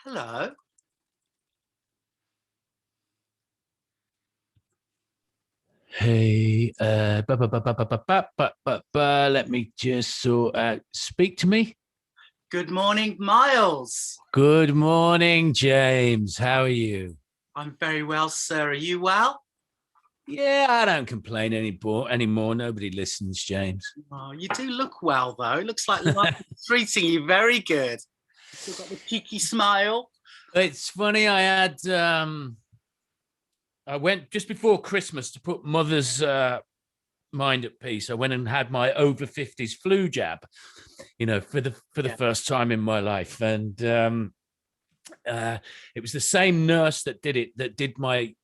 Hello. Hey, let me just sort out. Speak to me. Good morning, Miles. Good morning, James. How are you? I'm very well, sir. Are you well? Yeah, I don't complain anymore. Nobody listens, James. Oh, you do look well, though. It looks like life is treating you very good. You still got the cheeky smile. It's funny. I went just before Christmas to put mother's mind at peace. I went and had my over 50s flu jab, for the Yeah. first time in my life, and it was the same nurse that did my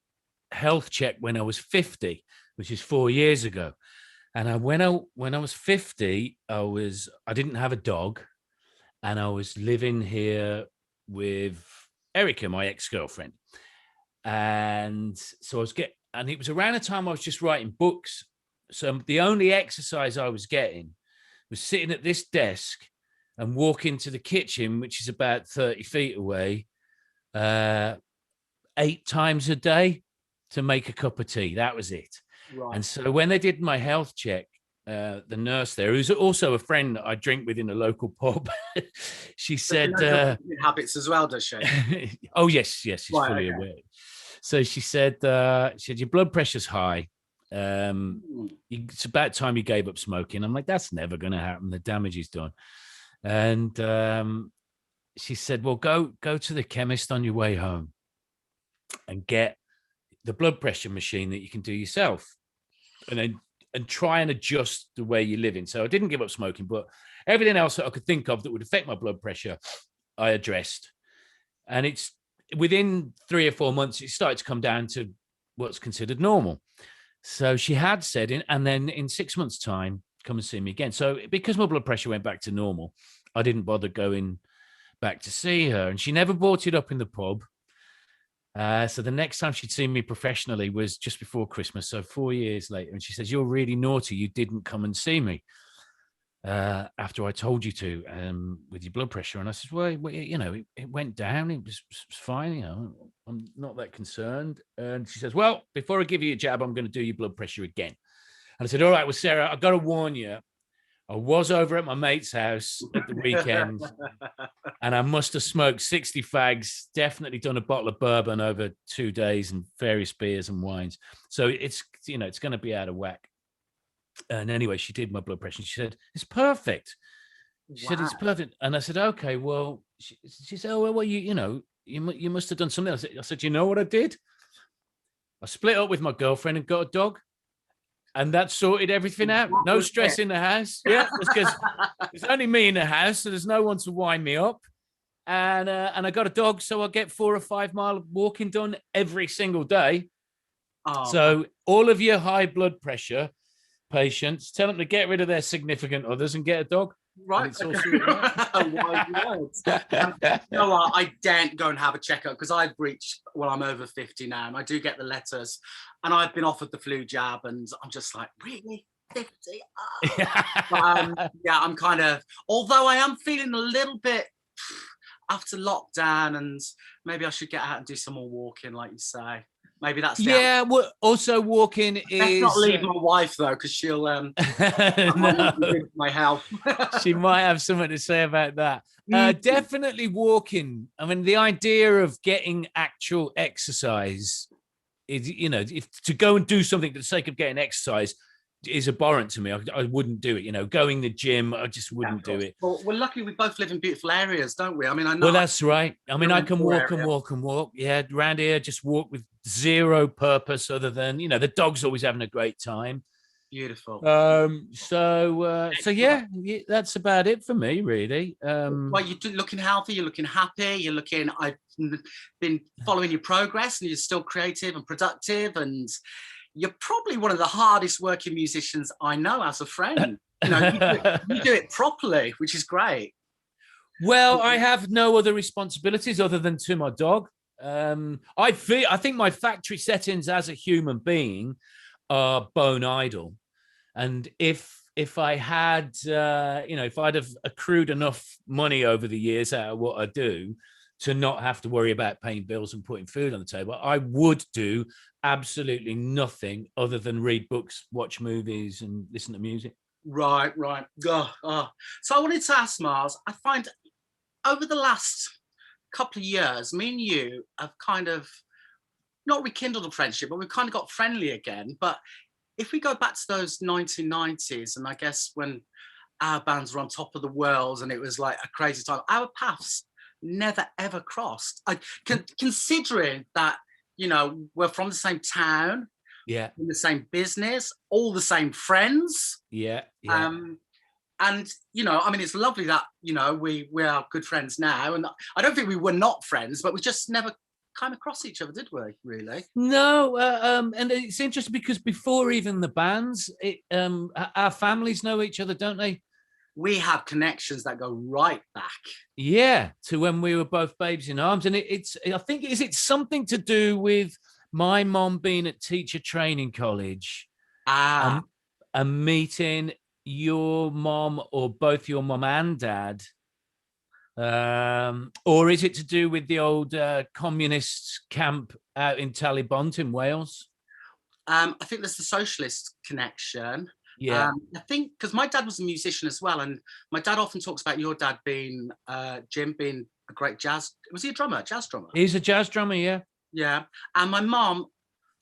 health check when I was 50, which is 4 years ago. And when I was 50, I didn't have a dog, and I was living here with Erica, my ex-girlfriend. And so and it was around the time I was just writing books. So the only exercise I was getting was sitting at this desk and walking to the kitchen, which is about 30 feet away, uh, 8 times a day to make a cup of tea. That was it. Right. And so when they did my health check, the nurse there, who's also a friend that I drink with in a local pub, she said, habits as well, does she? "Oh yes, she's Right, fully okay. aware." So she said, "Your blood pressure's high. It's about time you gave up smoking." I'm like, "That's never going to happen. The damage is done." And she said, "Well, go to the chemist on your way home and get the blood pressure machine that you can do yourself, and try and adjust the way you're living." So I didn't give up smoking, but everything else that I could think of that would affect my blood pressure, I addressed. And it's within 3 or 4 months, it started to come down to what's considered normal. So she had said, and then in 6 months' time, come and see me again. So because my blood pressure went back to normal, I didn't bother going back to see her, and she never brought it up in the pub. So the next time she'd seen me professionally was just before Christmas, so 4 years later. And she says, "You're really naughty. You didn't come and see me after I told you to, with your blood pressure." And I said, "Well, it went down. It was fine. I'm not that concerned." And she says, "Well, before I give you a jab, I'm going to do your blood pressure again." And I said, "All right, well, Sarah, I've got to warn you. I was over at my mate's house at the weekend, and I must have smoked 60 fags, definitely done a bottle of bourbon over 2 days and various beers and wines. So it's going to be out of whack." And anyway, she did my blood pressure. She said, "It's perfect." She said, "It's perfect." And I said, "Okay, well," she said, "Oh, well, you must have done something." I said, "You know what I did? I split up with my girlfriend and got a dog. And that sorted everything out. No stress in the house." Yeah, because there's only me in the house, so there's no one to wind me up. And I got a dog, so I get 4 or 5 mile walking done every single day. Oh, So all of your high blood pressure patients, tell them to get rid of their significant others and get a dog. right. And it's all Okay. sorted out. Wise words. You know what? I daren't go and have a checkup because I've reached, well, I'm over 50 now, and I do get the letters, and I've been offered the flu jab, and I'm just like, really? 50? Oh. Yeah, I'm kind of, although I am feeling a little bit after lockdown, and maybe I should get out and do some more walking, like you say. Maybe that's the Yeah, well, also walking Best not is leave my wife though, because she'll no, my health. she might have something to say about that. Mm. Definitely walking. I mean, the idea of getting actual exercise is, if to go and do something for the sake of getting exercise is abhorrent to me. I wouldn't do it. Going to the gym, I just wouldn't do it. Well, we're lucky we both live in beautiful areas, don't we? I mean, I know. Well, that's right. I mean, I can walk and walk and walk. Yeah, around here, just walk with zero purpose other than, the dog's always having a great time. Beautiful. So yeah, that's about it for me, really. Well, you're looking healthy, you're looking happy, I've been following your progress, and you're still creative and productive, and you're probably one of the hardest working musicians I know as a friend. You do it properly, which is great. Well, I have no other responsibilities other than to my dog. I think my factory settings as a human being are bone idle, and if I had, if I'd have accrued enough money over the years out of what I do, to not have to worry about paying bills and putting food on the table. I would do absolutely nothing other than read books, watch movies, and listen to music. Right. So I wanted to ask Mars, I find over the last couple of years, me and you have kind of not rekindled a friendship, but we've kind of got friendly again. But if we go back to those 1990s, and I guess when our bands were on top of the world and it was like a crazy time, our paths never ever crossed. Considering that, you know, we're from the same town, Yeah, in the same business, all the same friends. yeah. And you know, I mean, it's lovely that, you know, we are good friends now, and I don't think we were not friends, but we just never kind of crossed each other, did we? Really? No, and it's interesting because before even the bands, our families know each other, don't they? We have connections that go right back. Yeah, to when we were both babes in arms, and it's I think it's something to do with my mom being at teacher training college, and meeting your mom or both your mom and dad, or is it to do with the old communist camp out in Talibont in Wales? I think there's the socialist connection. Yeah. I think because my dad was a musician as well, and my dad often talks about your dad being Jim being a great jazz. Was he a drummer, jazz drummer? He's a jazz drummer, yeah. Yeah, and my mom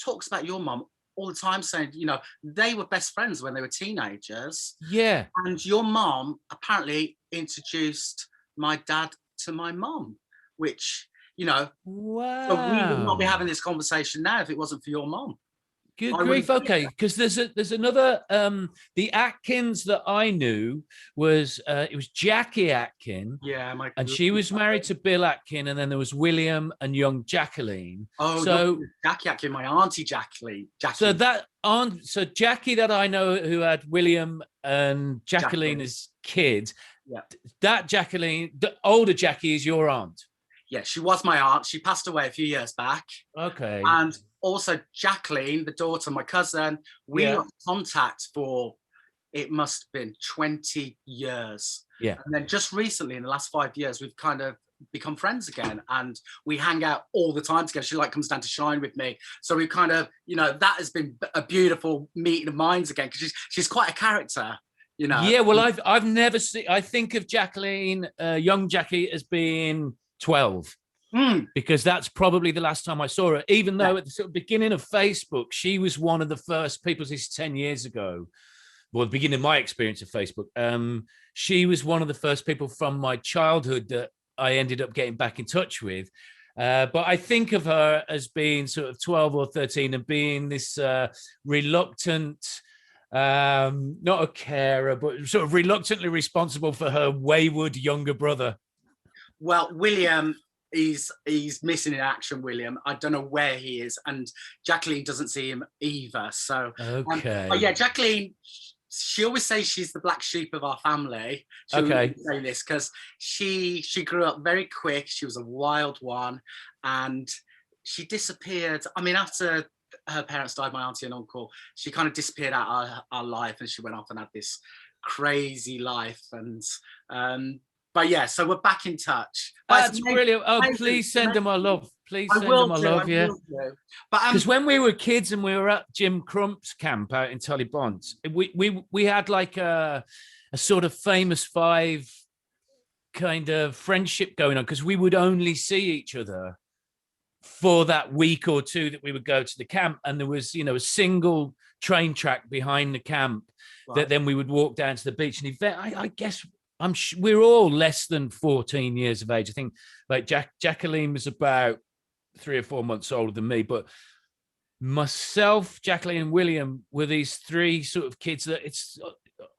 talks about your mom all the time, saying, you know, they were best friends when they were teenagers. Yeah. And your mom apparently introduced my dad to my mom, which, you know, wow. So we would not be having this conversation now if it wasn't for your mom. Good grief. Okay, because there's another the Atkins that I knew was it was Jackie Atkin. Yeah, and she was married to Bill Atkin, and then there was William and young Jacqueline. Oh, so Jackie Atkin, my auntie Jacqueline. So that so Jackie that I know who had William and Jacqueline as kids. Yeah. That Jacqueline, the older Jackie, is your aunt. Yeah, she was my aunt. She passed away a few years back. Okay. And also Jacqueline, the daughter, my cousin, we lost contact for, it must have been 20 years. Yeah. And then just recently, in the last 5 years, we've kind of become friends again, and we hang out all the time together. She like comes down to shine with me. So we kind of, you know, that has been a beautiful meeting of minds again, because she's quite a character. You know? Yeah, well, I've never seen. I think of Jacqueline, young Jackie, as being 12, because that's probably the last time I saw her. Even though at the sort of beginning of Facebook, she was one of the first people. This is 10 years ago. Well, the beginning of my experience of Facebook, she was one of the first people from my childhood that I ended up getting back in touch with. But I think of her as being sort of 12 or 13 and being this reluctant. Not a carer, but sort of reluctantly responsible for her wayward younger brother. Well, William, he's missing in action. William, I don't know where he is, and Jacqueline doesn't see him either. So okay, yeah, Jacqueline, she always says she's the black sheep of our family. She say this because she grew up very quick. She was a wild one, and she disappeared. I mean, after her parents died, my auntie and uncle, she kind of disappeared out of our life, and she went off and had this crazy life. And but yeah, so we're back in touch. That's brilliant. Oh, please send them our love. Please send them our love. Yeah, because when we were kids and we were at Jim Crump's camp out in Talibont, we had like a sort of famous five kind of friendship going on, because we would only see each other for that week or two that we would go to the camp, and there was, you know, a single train track behind the camp that then we would walk down to the beach. And I guess we're all less than 14 years of age. I think like Jacqueline was about 3 or 4 months older than me, but myself, Jacqueline, and William were these three sort of kids that it's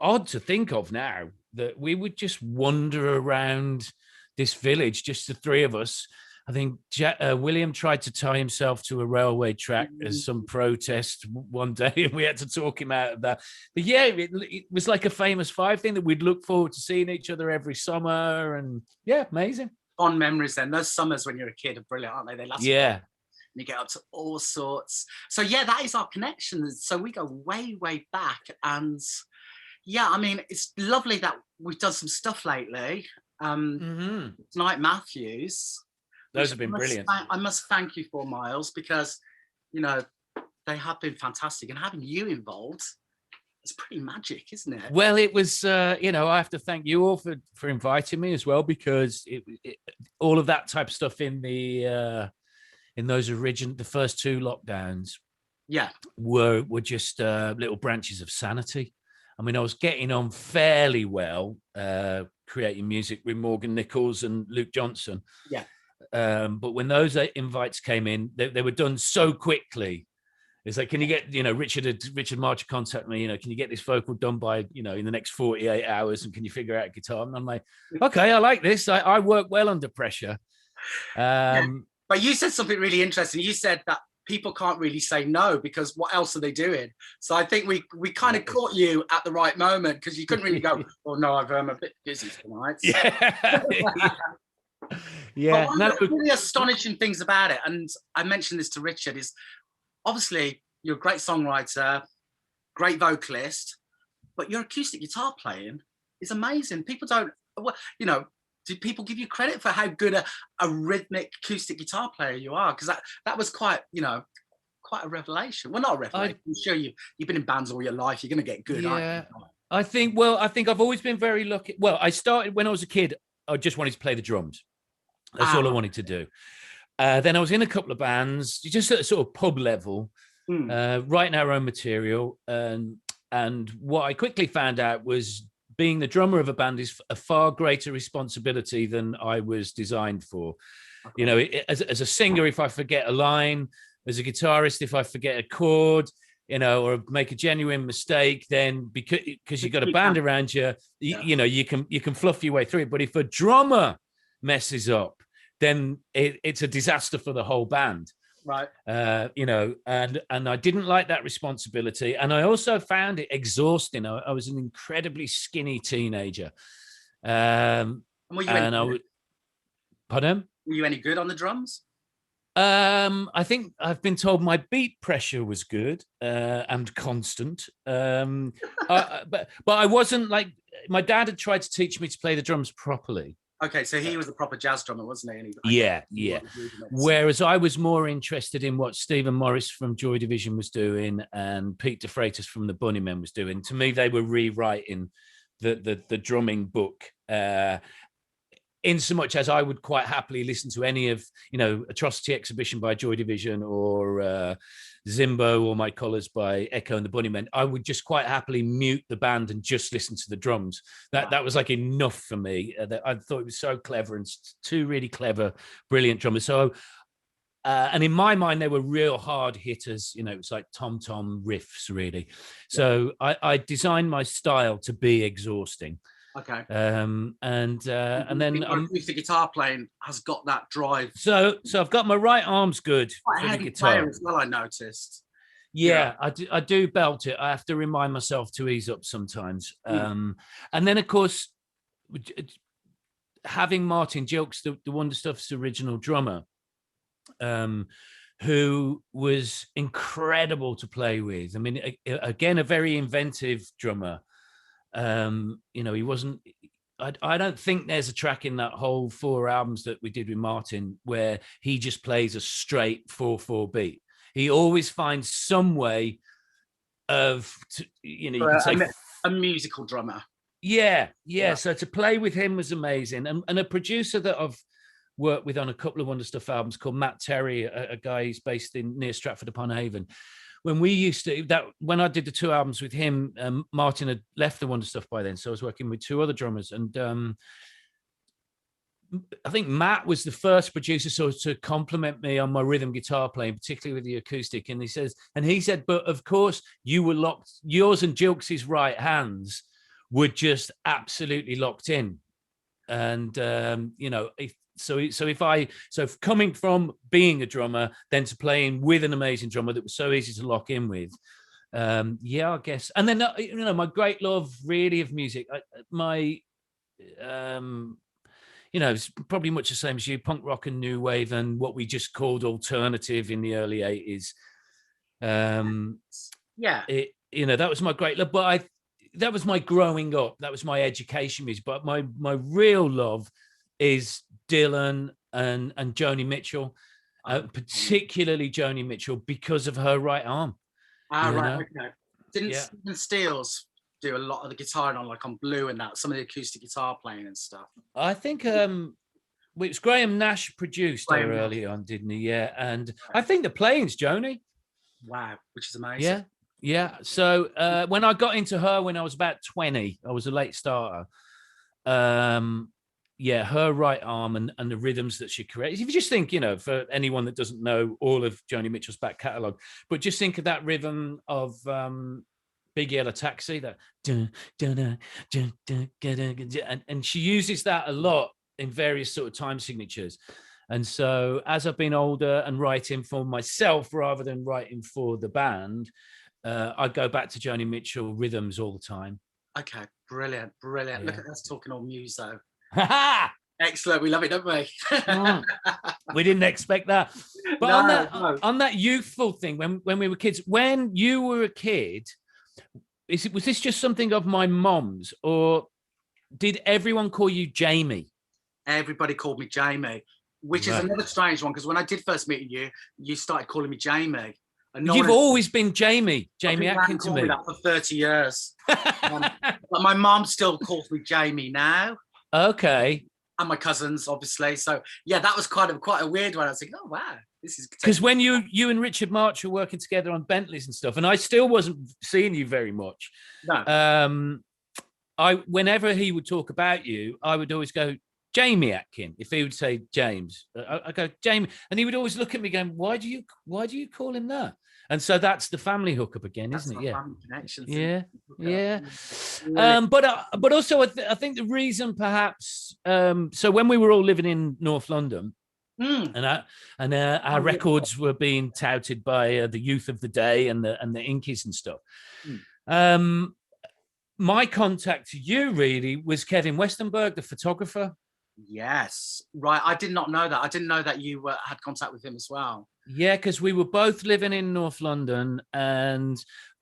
odd to think of now, that we would just wander around this village, just the three of us. I think William tried to tie himself to a railway track as some protest one day, and we had to talk him out of that. But yeah, it was like a famous five thing that we'd look forward to seeing each other every summer. And yeah, amazing. Fond memories then. Those summers when you're a kid are brilliant, aren't they? They last. Yeah. You get up to all sorts. So yeah, that is our connection. So we go way, way back. And yeah, I mean, it's lovely that we've done some stuff lately. Tonight Matthews. Those have been brilliant. I must thank you for, Miles, because, you know, they have been fantastic. And having you involved, it's pretty magic, isn't it? Well, it was, you know, I have to thank you all for inviting me as well, because all of that type of stuff in the first two lockdowns, yeah, were just little branches of sanity. I mean, I was getting on fairly well, creating music with Morgan Nichols and Luke Johnson. Yeah. But when those invites came in, they were done so quickly. It's like, can you get, you know, Richard Marcher contact me, you know, can you get this vocal done by, you know, in the next 48 hours, and can you figure out guitar? And I'm like, okay, I like this. I work well under pressure. But you said something really interesting. You said that people can't really say no, because what else are they doing? So I think we kind of caught you at the right moment, because you couldn't really go, oh no, I'm a bit busy tonight. Yeah. Yeah. But one of the really astonishing things about it, and I mentioned this to Richard, is obviously you're a great songwriter, great vocalist, but your acoustic guitar playing is amazing. People don't, you know, do people give you credit for how good a rhythmic acoustic guitar player you are? Because that was quite, you know, quite a revelation. Well, not a revelation. I'm sure you've been in bands all your life. You're going to get good. Yeah. I think I've always been very lucky. Well, I started when I was a kid. I just wanted to play the drums. That's all I wanted to do. Then I was in a couple of bands, just at a sort of pub level, writing our own material. And what I quickly found out was being the drummer of a band is a far greater responsibility than I was designed for. Okay. You know, as a singer, if I forget a line, as a guitarist, if I forget a chord, you know, or make a genuine mistake, then because you've got a band around you, you know, you can fluff your way through it. But if a drummer messes up, then it's a disaster for the whole band. Right. You know, and I didn't like that responsibility. And I also found it exhausting. I was an incredibly skinny teenager. Pardon? Were you any good on the drums? I think I've been told my beat pressure was good and constant. But I wasn't like, my dad had tried to teach me to play the drums properly. Okay, so he was a proper jazz drummer, wasn't he? Yeah. Whereas I was more interested in what Stephen Morris from Joy Division was doing and Pete DeFreitas from the Bunnymen was doing. To me, they were rewriting the drumming book. In so much as I would quite happily listen to any of, you know, Atrocity Exhibition by Joy Division or Zimbo or My Colours by Echo and the Bunnymen, I would just quite happily mute the band and just listen to the drums. That was like enough for me. I thought it was so clever, and two really clever, brilliant drummers. So, and in my mind, they were real hard hitters. You know, it was like tom-tom riffs, really. So I designed my style to be exhausting. Okay. And then acoustic guitar playing has got that drive. So I've got my right arm's good for the guitar as well, I noticed. Yeah, I do belt it. I have to remind myself to ease up sometimes. And then of course, having Martin Gilks, the Wonder Stuff's original drummer, who was incredible to play with. I mean, again, a very inventive drummer. You know, he wasn't, I don't think there's a track in that whole 4 albums that we did with Martin where he just plays a straight 4/4 beat. He always finds some way of, you know, you can say a musical drummer. Yeah. So to play with him was amazing. And a producer that I've worked with on a couple of Wonder Stuff albums called Matt Terry, a guy who's based near Stratford upon Avon. When when I did the 2 albums with him, Martin had left the Wonder Stuff by then, so I was working with 2 other drummers, and I think Matt was the first producer to compliment me on my rhythm guitar playing, particularly with the acoustic. And he said, but of course you were locked. Yours and Jilks's right hands were just absolutely locked in, and you know, So coming from being a drummer, then to playing with an amazing drummer that was so easy to lock in with, I guess. And then, you know, my great love really of music, you know, it's probably much the same as you, punk rock and new wave and what we just called alternative in the early 80s. You know, that was my great love, but that was my growing up. That was my education music. But my real love is Dylan and Joni Mitchell, Oh, particularly Joni Mitchell, because of her right arm. right, Know? okay. Didn't Yeah. Stephen Stills do a lot of the guitar on, like on Blue and that, some of the acoustic guitar playing and stuff? I think it's Graham Nash produced Graham her Nash. early on, didn't he? Yeah, and I think the playing's Joni. Wow, which is amazing. Yeah. So when I got into her when I was about 20, I was a late starter. Yeah, her right arm and the rhythms that she creates. If you just think, for anyone that doesn't know all of Joni Mitchell's back catalogue, but just think of that rhythm of Big Yellow Taxi, that and she uses that a lot in various sort of time signatures. And so as I've been older and writing for myself rather than writing for the band, I go back to Joni Mitchell rhythms all the time. Okay, brilliant. Yeah. Look at us talking all muso. Ha! Excellent, we love it, don't we? We didn't expect that. But on that youthful thing, when we were kids, when you were a kid, was this just something of my mom's, or did everyone call you Jamie? Everybody called me Jamie, which is another strange one, because when I did first meet you, you started calling me Jamie. And you've always been Jamie Atkin to me. That for 30 years. But my mom still calls me Jamie now. Okay. And my cousins, obviously. So yeah, that was quite a weird one. I was like, oh wow, this is because when you and Richard March were working together on Bentleys and stuff, and I still wasn't seeing you very much. No. Whenever he would talk about you, I would always go, Jamie Atkin. If he would say James, I go Jamie, and he would always look at me going, "Why do you call him that?" And so that's the family hookup again, isn't it? Yeah, connections. Yeah. But also, I think the reason perhaps. So when we were all living in North London, and our records were being touted by the youth of the day and the Inkies and stuff. My contact to you really was Kevin Westenberg, the photographer. Yes, right. I did not know that. I didn't know that you had contact with him as well. Yeah, because we were both living in North London, and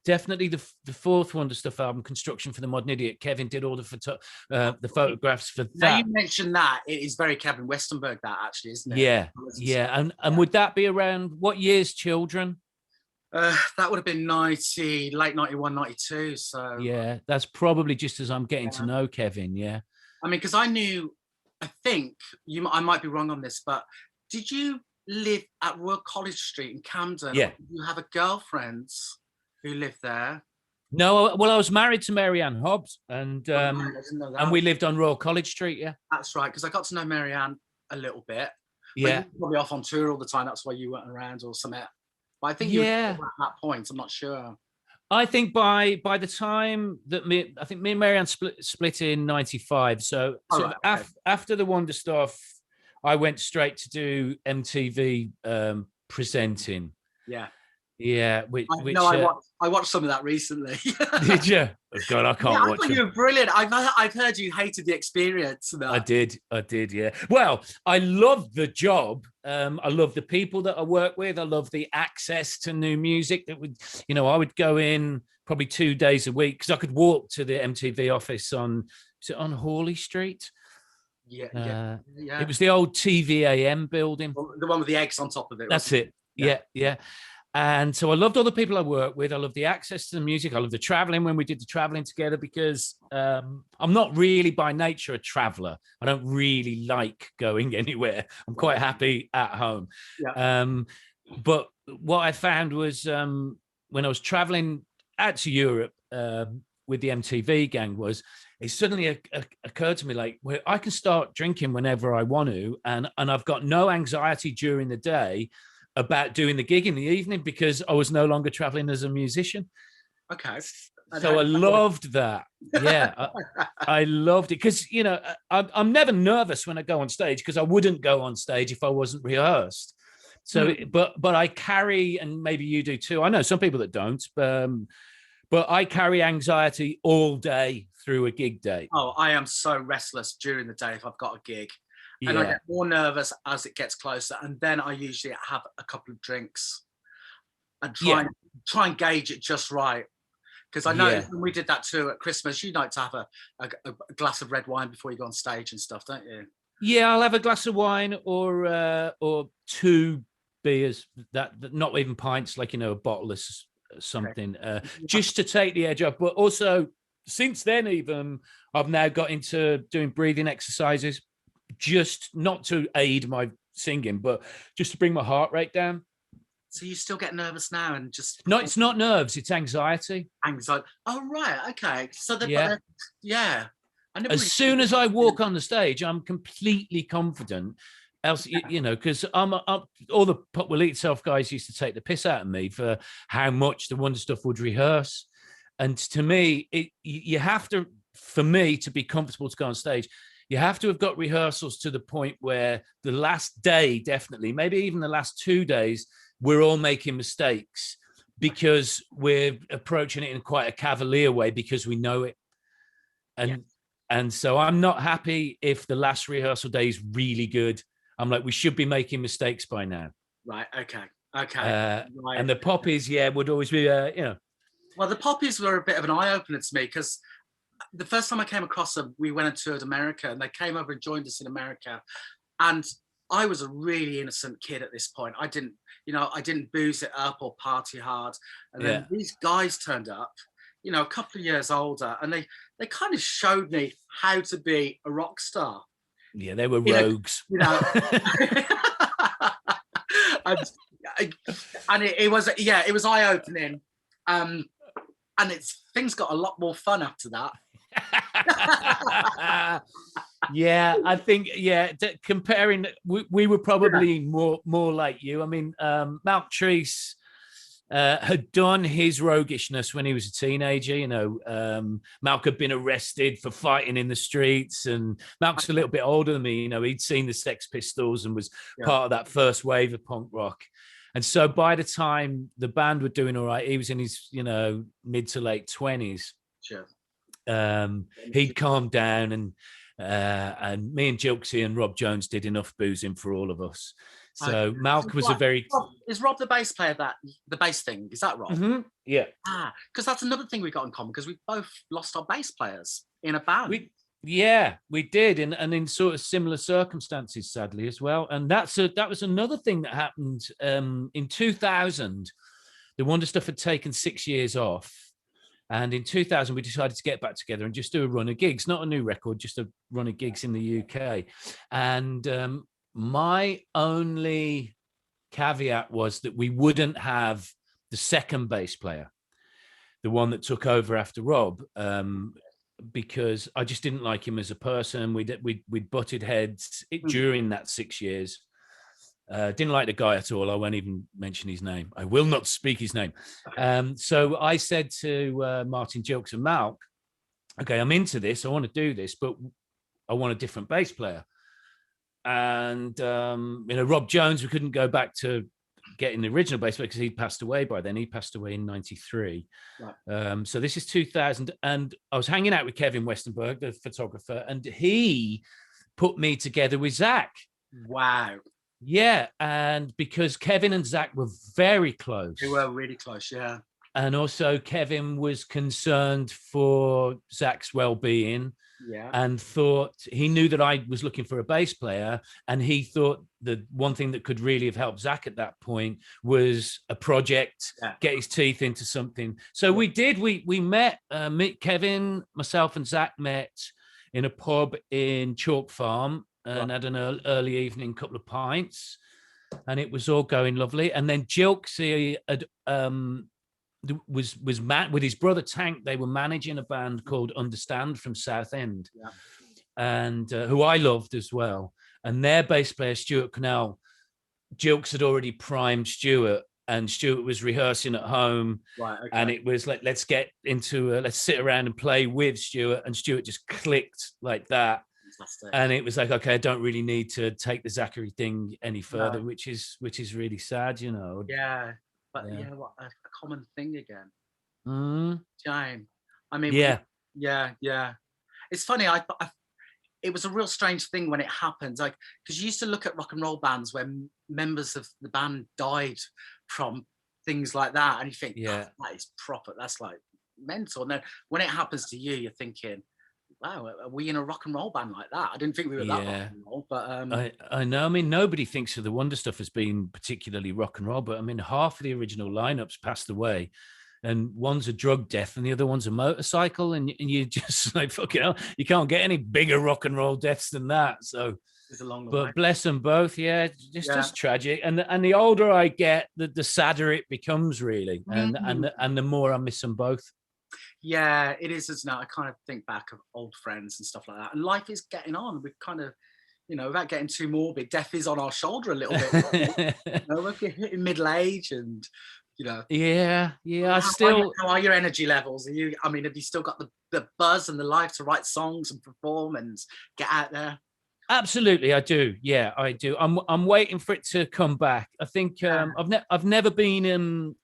definitely the fourth Wonder Stuff album, Construction for the Modern Idiot, Kevin did all the photographs for that. Now you mentioned that, it is very Kevin Westenberg, that actually, isn't it? Yeah. And would that be around what years, Children? That would have been late 91, 92. So yeah, that's probably just as I'm getting to know Kevin. Yeah, I mean, because I think I might be wrong on this, but did you live at Royal College Street in Camden? Yeah. Did you have a girlfriend who lived there? No, well, I was married to Marianne Hobbs, and we lived on Royal College Street. Yeah, that's right. Because I got to know Marianne a little bit. Yeah, you were probably off on tour all the time. That's why you weren't around or something. But I think you were at that point. I'm not sure. I think by the time that me and Marianne split in 95. So after the Wonder Stuff, I went straight to do MTV presenting. Yeah, I watched some of that recently. Did you? Oh God, I can't watch it. You were brilliant. I've heard you hated the experience. I did. Yeah. Well, I loved the job. I love the people that I work with. I love the access to new music that would, I would go in probably 2 days a week because I could walk to the MTV office on Hawley Street. Yeah. It was the old TVAM building. The one with the eggs on top of it. That's it. Yeah. And so I loved all the people I work with. I love the access to the music. I love the traveling when we did the traveling together because I'm not really by nature a traveler. I don't really like going anywhere. I'm quite happy at home. Yeah. But what I found was when I was traveling out to Europe with the MTV gang was it suddenly occurred to me like, well, I can start drinking whenever I want to. And I've got no anxiety during the day about doing the gig in the evening because I was no longer traveling as a musician. Okay. So I loved that. Yeah, I loved it because, I'm never nervous when I go on stage because I wouldn't go on stage if I wasn't rehearsed. So, but I carry, and maybe you do too. I know some people that don't, but I carry anxiety all day through a gig day. Oh, I am so restless during the day if I've got a gig. And I get more nervous as it gets closer. And then I usually have a couple of drinks and try and gauge it just right. Because I know when we did that too at Christmas, you like to have a glass of red wine before you go on stage and stuff, don't you? Yeah, I'll have a glass of wine or two beers, that not even pints, like, a bottle of something, just to take the edge off. But also, since then, even I've now got into doing breathing exercises, just not to aid my singing, but just to bring my heart rate down. So you still get nervous now and just No, it's not nerves, it's anxiety. anxiety. Oh right, okay. So Yeah. yeah. I never As really soon as I walk on the stage, I'm completely confident. Else, because I'm up. All the Pop Will Eat Itself guys used to take the piss out of me for how much the Wonder Stuff would rehearse, and to me, you have to, for me to be comfortable to go on stage, you have to have got rehearsals to the point where the last day, definitely, maybe even the last 2 days, we're all making mistakes because we're approaching it in quite a cavalier way because we know it. And so I'm not happy if the last rehearsal day is really good. I'm like, we should be making mistakes by now. Right. Okay. Right. And the poppies, would always be, Well, the poppies were a bit of an eye opener to me because the first time I came across them, we went and toured America, and they came over and joined us in America. And I was a really innocent kid at this point. I didn't booze it up or party hard. And then these guys turned up, a couple of years older, and they kind of showed me how to be a rock star. Yeah, they were rogues. And it was eye opening. And things got a lot more fun after that. Yeah, I think comparing, we were probably more like you. I mean, Malk Treese had done his roguishness when he was a teenager. Malk had been arrested for fighting in the streets, and Malk's a little bit older than me. He'd seen the Sex Pistols and was part of that first wave of punk rock. And so by the time the band were doing all right, he was in his, mid to late 20s. Sure. He'd calmed down, and me and Jilksy and Rob Jones did enough boozing for all of us. So Malk was Is Rob the bass player, the bass thing? Is that Rob? Mm-hmm. Yeah. Because that's another thing we got in common, because we both lost our bass players in a band. We did, and in sort of similar circumstances, sadly, as well. And that was another thing that happened in 2000. The Wonder Stuff had taken 6 years off, and in 2000 we decided to get back together and just do a run of gigs, not a new record, just a run of gigs in the UK. And my only caveat was that we wouldn't have the second bass player, the one that took over after Rob, because I just didn't like him as a person. We'd butted heads during that 6 years. Didn't like the guy at all. I won't even mention his name. I will not speak his name. So I said to Martin Jilks and Malk, okay, I'm into this. I want to do this, but I want a different bass player. And, Rob Jones, we couldn't go back to getting the original bass player because he'd passed away by then. He passed away in 93. Right. So this is 2000. And I was hanging out with Kevin Westenberg, the photographer, and he put me together with Zach. Wow. Yeah. And because Kevin and Zach were very close. They were really close, yeah. And also Kevin was concerned for Zach's well-being. Yeah. And he knew that I was looking for a bass player, and he thought the one thing that could really have helped Zach at that point was a project, get his teeth into something. So we did. We met. Kevin, myself, and Zach met in a pub in Chalk Farm and had an early evening, couple of pints, and it was all going lovely. And then Jilksy had was with his brother Tank. They were managing a band called Understand from Southend, and who I loved as well. And their bass player Stuart Connell, Jilks had already primed Stuart, and Stuart was rehearsing at home. Right. Okay. And it was like, let's get into let's sit around and play with Stuart, and Stuart just clicked like that. Fantastic. And it was like, okay, I don't really need to take the Zachary thing any further, which is really sad, Yeah. But what a common thing again. Shame. I mean, yeah. It's funny. It was a real strange thing when it happened, like, because you used to look at rock and roll bands where members of the band died from things like that, and you think, that is proper. That's like mental. And then when it happens to you, you're thinking, wow, are we in a rock and roll band like that? I didn't think we were that rock Yeah. and roll, but I know. I mean, nobody thinks of the Wonder Stuff as being particularly rock and roll, but I mean, half of the original lineups passed away, and one's a drug death and the other one's a motorcycle, and you just like, fucking hell, you can't get any bigger rock and roll deaths than that. So, it's along the way. but bless them both. Yeah, it's Yeah. just tragic. And the older I get, the sadder it becomes, really, and Mhm. and the more I miss them both. Yeah, it is, isn't it? I kind of think back of old friends and stuff like that. And life is getting on. We've kind of, without getting too morbid, death is on our shoulder a little bit. We're hitting middle age and, Yeah. I how are your energy levels? Have you still got the buzz and the life to write songs and perform and get out there? Absolutely, I do. Yeah, I do. I'm waiting for it to come back. I think I've never been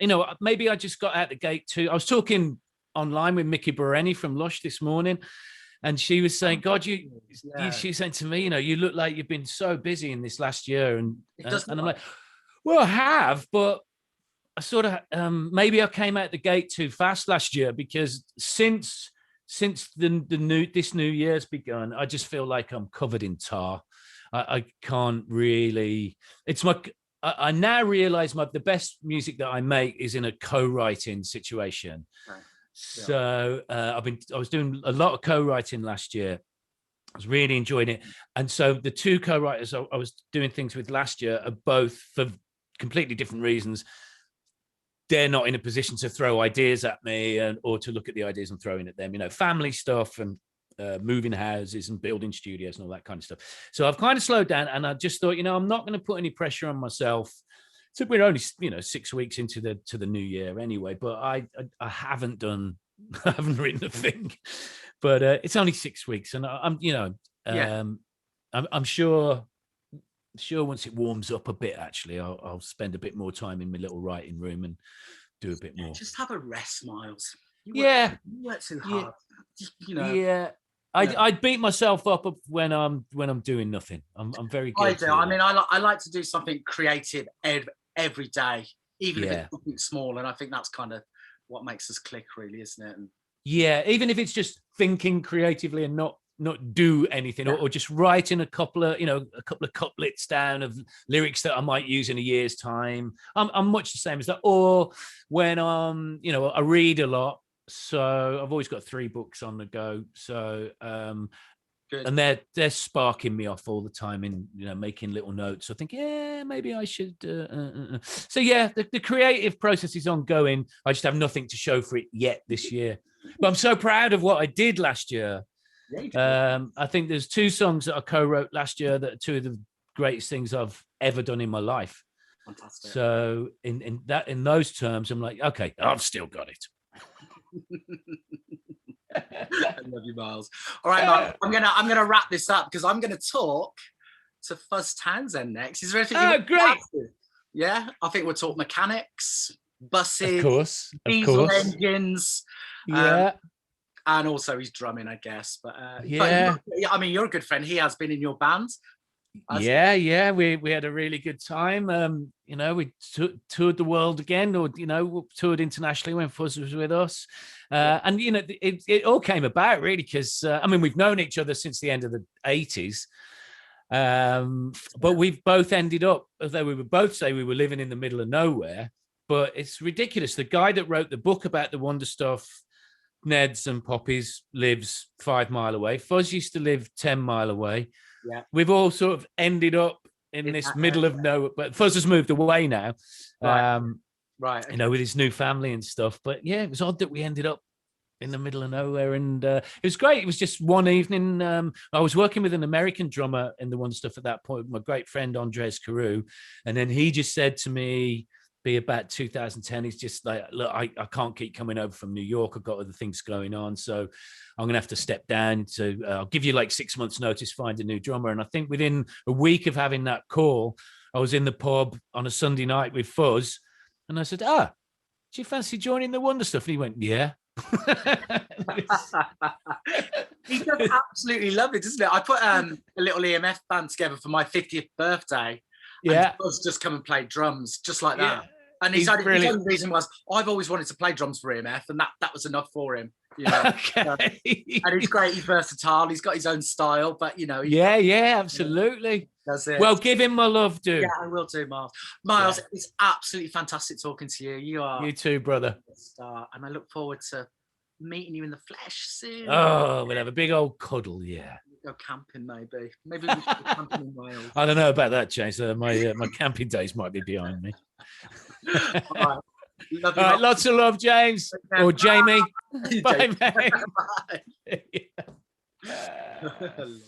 maybe I just got out the gate too. I was talking online with Mickey Bereni from Lush this morning, and she was saying, "God, she said to me, you look like you've been so busy in this last year," and I'm like, "Well, I have, but I sort of maybe I came out the gate too fast last year, because since this new year's begun, I just feel like I'm covered in tar. I can't really. It's I now realize the best music that I make is in a co-writing situation. Right. Yeah. So I was doing a lot of co-writing last year. I was really enjoying it, and so the two co-writers I was doing things with last year are both, for completely different reasons, they're not in a position to throw ideas at me or to look at the ideas I'm throwing at them, family stuff and moving houses and building studios and all that kind of stuff. So I've kind of slowed down, and I just thought, I'm not going to put any pressure on myself. So we're only, 6 weeks into the new year anyway, but I haven't done, I haven't written a thing, but it's only 6 weeks, and I'm sure once it warms up a bit, actually, I'll spend a bit more time in my little writing room and do a bit more. Just have a rest, Miles. You work too hard. Yeah. I beat myself up when I'm doing nothing. I'm very good. I do. I mean, I like to do something creative every day, even if it's something small. And I think that's kind of what makes us click, really, isn't it? And even if it's just thinking creatively and not do anything, or just writing a couple of couplets down of lyrics that I might use in a year's time. I'm much the same as that. Or when I read a lot, so I've always got 3 books on the go. So and they're sparking me off all the time in making little notes. I think maybe I should. So the creative process is ongoing. I just have nothing to show for it yet this year. But I'm so proud of what I did last year. I think there's 2 songs that I co-wrote last year that are 2 of the greatest things I've ever done in my life. Fantastic. So in those terms, I'm like, okay, I've still got it. I love you, Miles. All right, Mark, I'm gonna wrap this up because I'm gonna talk to Fuzz Townshend next. Is there anything? Oh, great! Yeah, I think we'll talk mechanics, buses, of course, diesel engines. Yeah. And also he's drumming, I guess. But yeah, I mean, you're a good friend. He has been in your band. Yeah. We had a really good time. We toured the world again, or toured internationally when Fuzz was with us. And it all came about really because we've known each other since the end of the 80s. But we've both ended up, although we would both say we were living in the middle of nowhere. But it's ridiculous. The guy that wrote the book about the Wonder Stuff, Neds and Poppies, lives 5 miles away. Fuzz used to live 10 miles away. Yeah, we've all sort of ended up in this middle of nowhere. But Fuzz has moved away now, right? With his new family and stuff. But yeah, it was odd that we ended up in the middle of nowhere, and it was great. It was just one evening. I was working with an American drummer in the Wonder Stuff at that point, my great friend Andres Carew, and then he just said to me, be about 2010, he's just like, look, I can't keep coming over from New York. I've got other things going on. So I'm going to have to step down. So I'll give you like 6 months notice, find a new drummer. And I think within a week of having that call, I was in the pub on a Sunday night with Fuzz. And I said, do you fancy joining the Wonder Stuff? And he went, yeah. He does absolutely love it, doesn't it? I put a little EMF band together for my 50th birthday. Yeah. Fuzz just come and play drums just like that. And his only reason was, I've always wanted to play drums for EMF, and that was enough for him. You know? Okay. And he's great. He's versatile. He's got his own style, but you know. Yeah, absolutely. That's it. Well, give him my love, dude. Yeah, I will do, Miles. Miles, it's absolutely fantastic talking to you. You are. You too, brother. A star, and I look forward to meeting you in the flesh soon. Oh, we'll have a big old cuddle, yeah. Go camping, maybe. Maybe we should go camping in Wales. I don't know about that, James. My camping days might be behind me. All right. Love you, All right, lots of love, James. Or Jamie. Bye, mate. Bye.